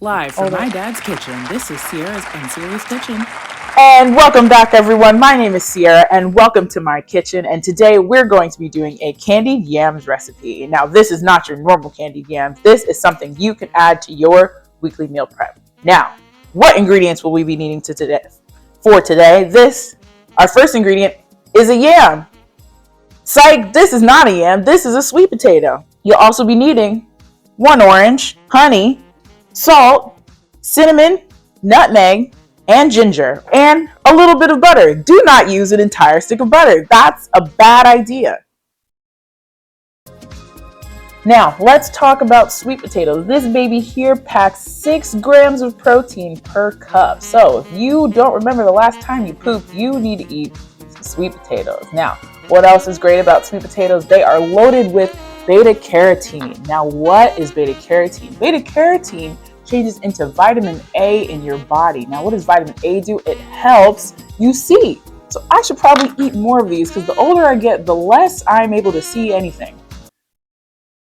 Live from my dad's kitchen, this is Sierra's Unserious Kitchen. And welcome back, everyone. My name is Sierra, and welcome to my kitchen. And today we're going to be doing a candied yams recipe. Now, this is not your normal candied yams. This is something you can add to your weekly meal prep. Now, what ingredients will we be needing for today? Our first ingredient is a yam. Psych, this is not a yam. This is a sweet potato. You'll also be needing 1 orange, honey, salt, cinnamon, nutmeg, and ginger, and a little bit of butter. Do not use an entire stick of butter. That's a bad idea. Now, let's talk about sweet potatoes. This baby here packs 6 grams of protein per cup. So if you don't remember the last time you pooped, you need to eat some sweet potatoes. Now, what else is great about sweet potatoes? They are loaded with beta carotene. Now, what is beta carotene? Beta carotene changes into vitamin A in your body. Now, what does vitamin A do? It helps you see. So I should probably eat more of these because the older I get, the less I'm able to see anything.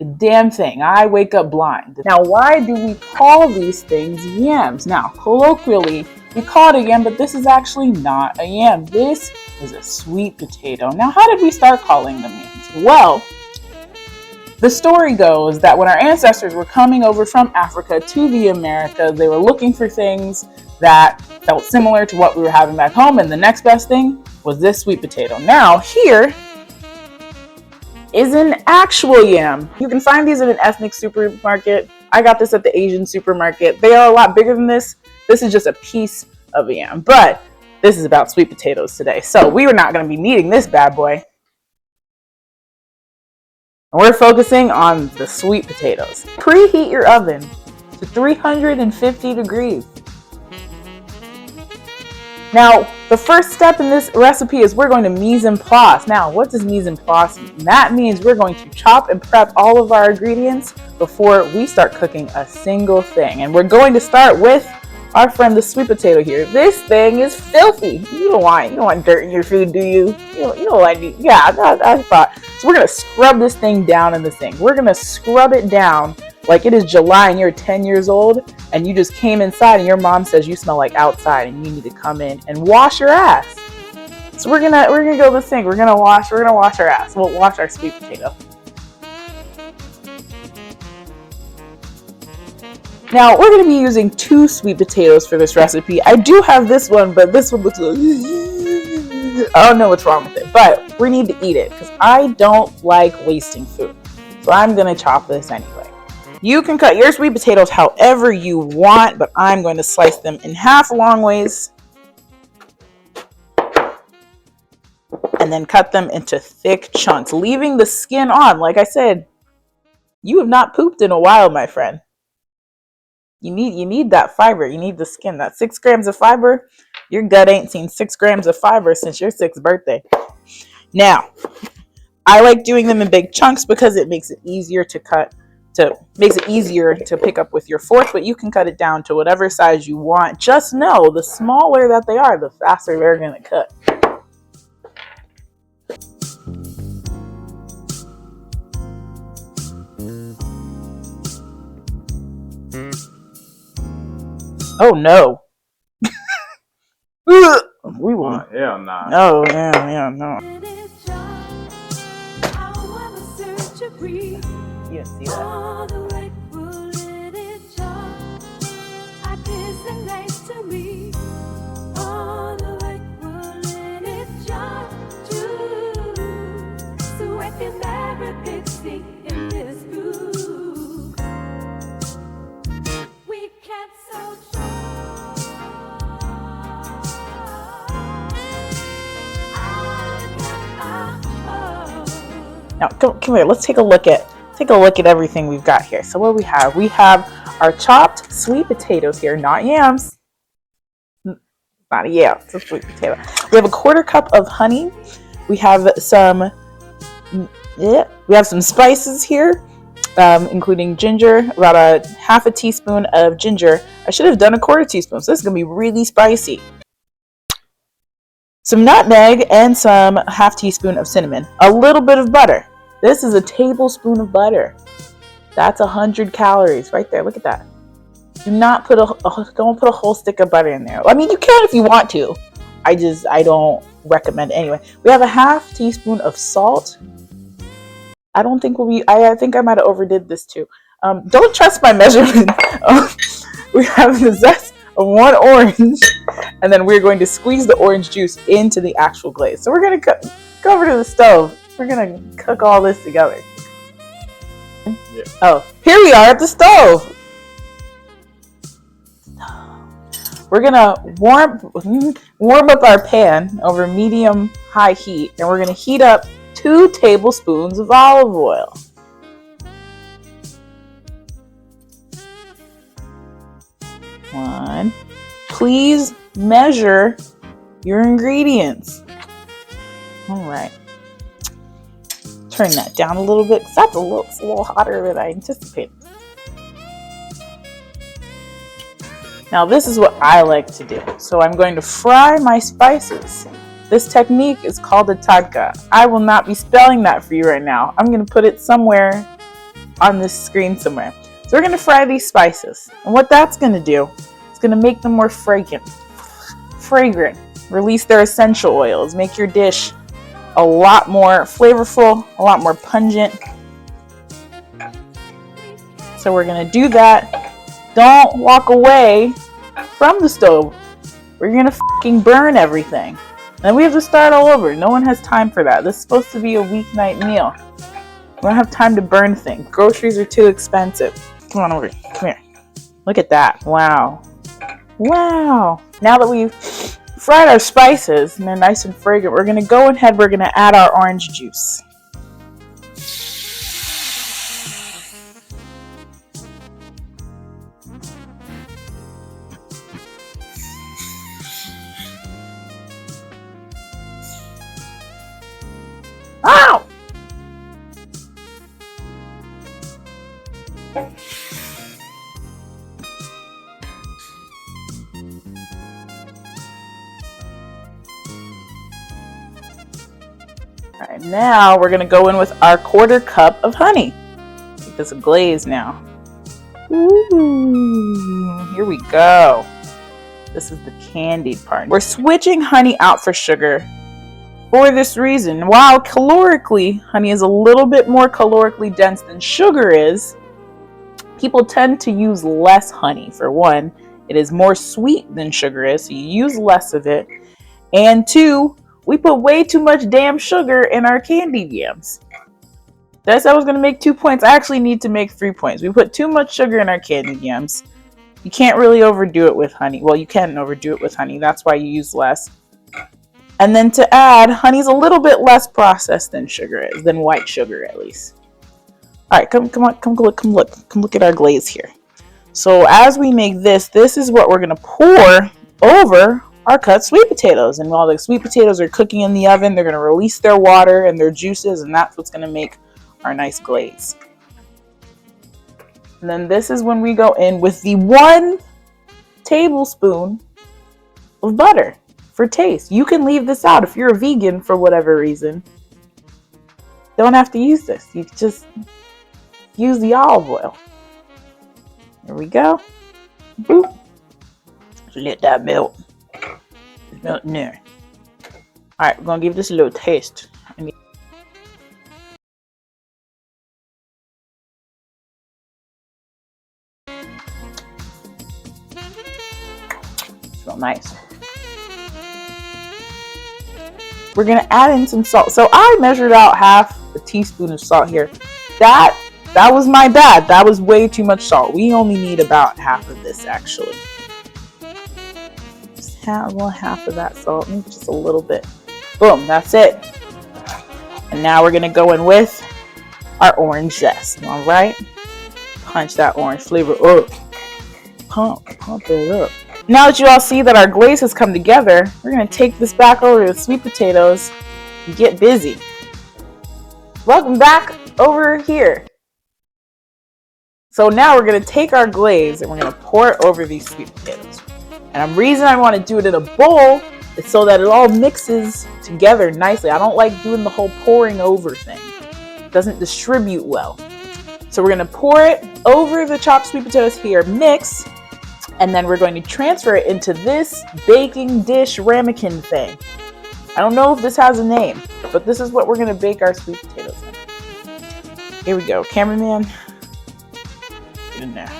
The damn thing. I wake up blind. Now, why do we call these things yams? Now, colloquially, we call it a yam, but this is actually not a yam. This is a sweet potato. Now, how did we start calling them yams? Well, the story goes that when our ancestors were coming over from Africa to the Americas, they were looking for things that felt similar to what we were having back home, and the next best thing was this sweet potato. Now, here is an actual yam. You can find these in an ethnic supermarket. I got this at the Asian supermarket. They are a lot bigger than this. This is just a piece of a yam, but this is about sweet potatoes today. So we are not going to be needing this bad boy. We're focusing on the sweet potatoes. Preheat your oven to 350 degrees. Now, the first step in this recipe is we're going to mise en place. Now, what does mise en place mean? That means we're going to chop and prep all of our ingredients before we start cooking a single thing. And we're going to start with our friend the sweet potato here. This thing is filthy. You don't want dirt in your food, do you? You don't like it. Yeah, I thought. So we're gonna scrub this thing down in the sink. We're gonna scrub it down like it is July and you're 10 years old and you just came inside and your mom says you smell like outside and you need to come in and wash your ass. So we're gonna go to the sink. We're gonna wash our ass. We'll wash our sweet potato. Now, we're going to be using 2 sweet potatoes for this recipe. I do have this one, but this one looks like, I don't know what's wrong with it, but we need to eat it because I don't like wasting food. So I'm going to chop this anyway. You can cut your sweet potatoes however you want, but I'm going to slice them in half long ways and then cut them into thick chunks, leaving the skin on. Like I said, you have not pooped in a while, my friend. You need that fiber. You need the skin. That 6 grams of fiber. Your gut ain't seen 6 grams of fiber since your 6th birthday. Now, I like doing them in big chunks because it makes it easier to cut. Makes it easier to pick up with your fork, but you can cut it down to whatever size you want. Just know the smaller that they are, the faster they're gonna cut. Oh no. We won't. Hell nah. No, yeah, no. You see that? Now, come here. Let's take a look at everything we've got here. So what do we have? We have our chopped sweet potatoes here, not yams. Not a yam, it's a sweet potato. We have a 1/4 cup of honey. We have some spices here, including ginger, about a 1/2 teaspoon of ginger. I should have done a 1/4 teaspoon, so this is gonna be really spicy. Some nutmeg and some 1/2 teaspoon of cinnamon. A little bit of butter. This is a tablespoon of butter. That's 100 calories right there. Look at that. Do not put don't put a whole stick of butter in there. I mean, you can if you want to. I don't recommend it. Anyway. We have a half teaspoon of salt. I don't think I think I might have overdid this too. Don't trust my measurement. We have the zest of 1 orange, and then we're going to squeeze the orange juice into the actual glaze. So we're going to go over to the stove. We're going to cook all this together. Yeah. Oh, here we are at the stove. We're going to warm up our pan over medium-high heat, and we're going to heat up 2 tablespoons of olive oil. One. Please measure your ingredients. All right. Turn that down a little bit because that's a little hotter than I anticipated. Now this is what I like to do. So I'm going to fry my spices. This technique is called a tadka. I will not be spelling that for you right now. I'm going to put it somewhere on this screen somewhere. So we're going to fry these spices. And what that's going to do, it's going to make them more fragrant. Release their essential oils. Make your dish a lot more flavorful, a lot more pungent. So we're going to do that. Don't walk away from the stove. We're going to fucking burn everything. Then we have to start all over. No one has time for that. This is supposed to be a weeknight meal. We don't have time to burn things. Groceries are too expensive. Come on over. Come here. Look at that. Wow. Wow. Now that we've fried our spices and they're nice and fragrant, we're going to go ahead. We're going to add our orange juice. Ow! Alright, now we're going to go in with our 1/4 cup of honey. Make this a glaze now. Ooh, here we go. This is the candied part. We're switching honey out for sugar for this reason. While calorically, honey is a little bit more calorically dense than sugar is, people tend to use less honey. For one, it is more sweet than sugar is, so you use less of it. And 2, we put way too much damn sugar in our candied yams. Did I say I was going to make 2 points? I actually need to make 3 points. We put too much sugar in our candied yams. You can't really overdo it with honey. Well, you can overdo it with honey. That's why you use less. And then to add, honey's a little bit less processed than sugar is, than white sugar at least. All right, come look at our glaze here. So as we make this is what we're gonna pour over our cut sweet potatoes. And while the sweet potatoes are cooking in the oven, they're gonna release their water and their juices, and that's what's gonna make our nice glaze. And then this is when we go in with the 1 tablespoon of butter. For taste. You can leave this out if you're a vegan for whatever reason. Don't have to use this. You just use the olive oil. There we go. Boop. Let that melt. It's melting there. Alright, we're going to give this a little taste. Smells nice. We're going to add in some salt. So I measured out half a teaspoon of salt here. That was my bad. That was way too much salt. We only need about half of this actually. Just half of that salt, maybe just a little bit. Boom, that's it. And now we're going to go in with our orange zest. All right? Punch that orange flavor up. Pump it up. Now that you all see that our glaze has come together, we're going to take this back over to the sweet potatoes and get busy. Welcome back over here. So now we're going to take our glaze and we're going to pour it over these sweet potatoes. And the reason I want to do it in a bowl is so that it all mixes together nicely. I don't like doing the whole pouring over thing. It doesn't distribute well. So we're going to pour it over the chopped sweet potatoes here, mix, And then we're going to transfer it into this baking dish ramekin thing. I don't know if this has a name, but this is what we're going to bake our sweet potatoes in. Here we go. Cameraman, get in there.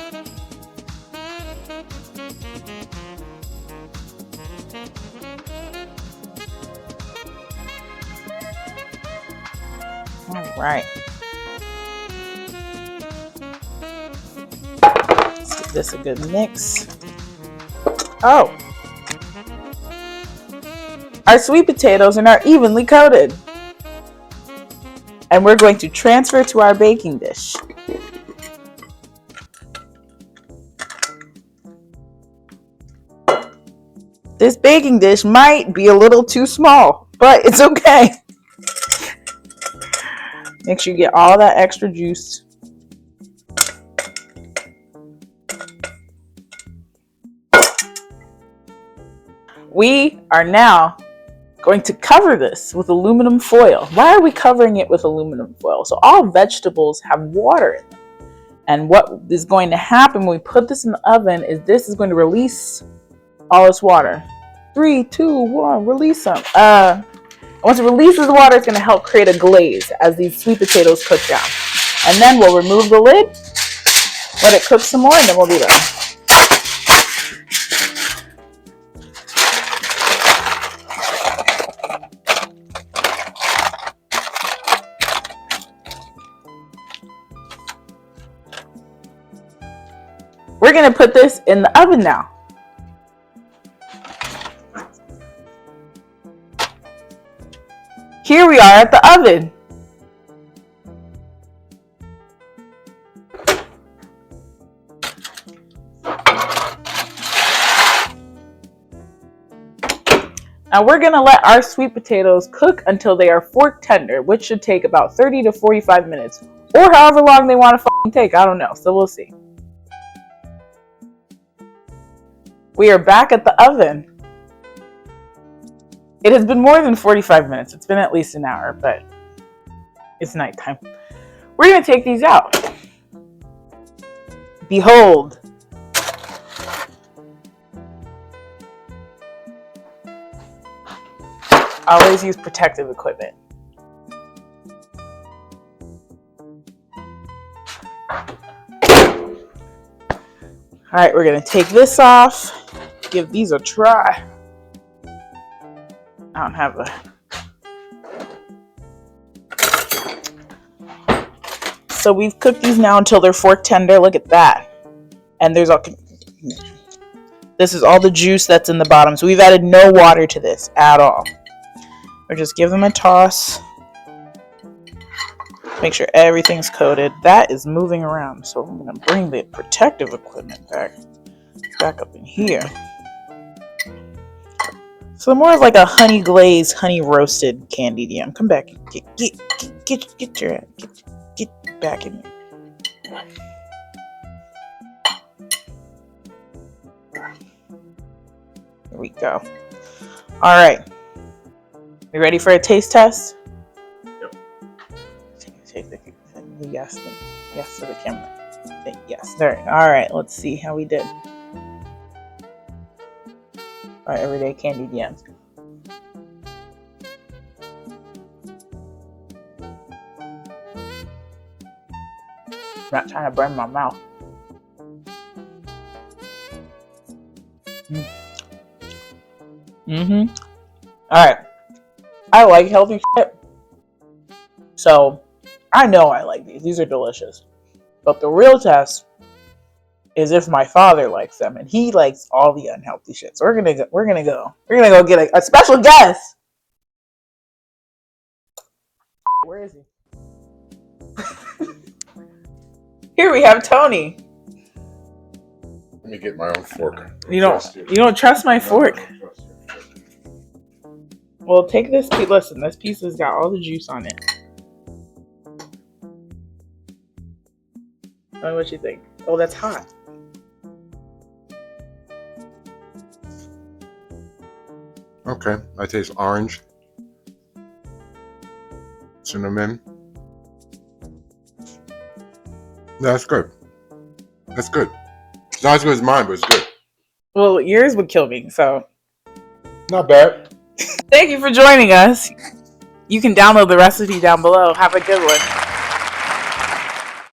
All right. Let's give this a good mix. Oh. Our sweet potatoes are now evenly coated. And we're going to transfer to our baking dish. This baking dish might be a little too small, but it's okay. Make sure you get all that extra juice. We are now going to cover this with aluminum foil. Why are we covering it with aluminum foil? So all vegetables have water in them. And what is going to happen when we put this in the oven is this is going to release all this water. 3, 2, 1, release some. Once it releases the water, it's going to help create a glaze as these sweet potatoes cook down. And then we'll remove the lid, let it cook some more, and then we'll be done. We're going to put this in the oven now. Here we are at the oven. Now we're going to let our sweet potatoes cook until they are fork tender, which should take about 30 to 45 minutes, or however long they want to take. I don't know, so we'll see. We are back at the oven. It has been more than 45 minutes. It's been at least an hour, but it's nighttime. We're going to take these out. Behold. Always use protective equipment. All right, we're going to take this off. Give these a try. I don't have a... So we've cooked these now until they're fork tender. Look at that. And there's all... This is all the juice that's in the bottom. So we've added no water to this at all. Or just give them a toss. Make sure everything's coated. That is moving around. So I'm going to bring the protective equipment back up in here. So more of like a honey glazed, honey roasted candied yam. Come back. Get back in here. There we go. All right. You ready for a taste test? Yep. Take the yes to the camera. Yes. There. All right. Let's see how we did. Our everyday candied yams. I'm not trying to burn my mouth. All right. I like healthy shit. So, I know I like these. These are delicious. But the real test is if my father likes them, and he likes all the unhealthy shit. So we're gonna go get a special guest. Where is he? Here we have Tony. Let me get my own fork. You don't trust my fork. Well, take this piece. Listen, this piece has got all the juice on it. Tell me what you think. Oh, that's hot. Okay, I taste orange, cinnamon. That's good. That's good. It's not as good as mine, but it's good. Well, yours would kill me. So Not bad. thank you for joining us. You can download the recipe down below. Have a good one.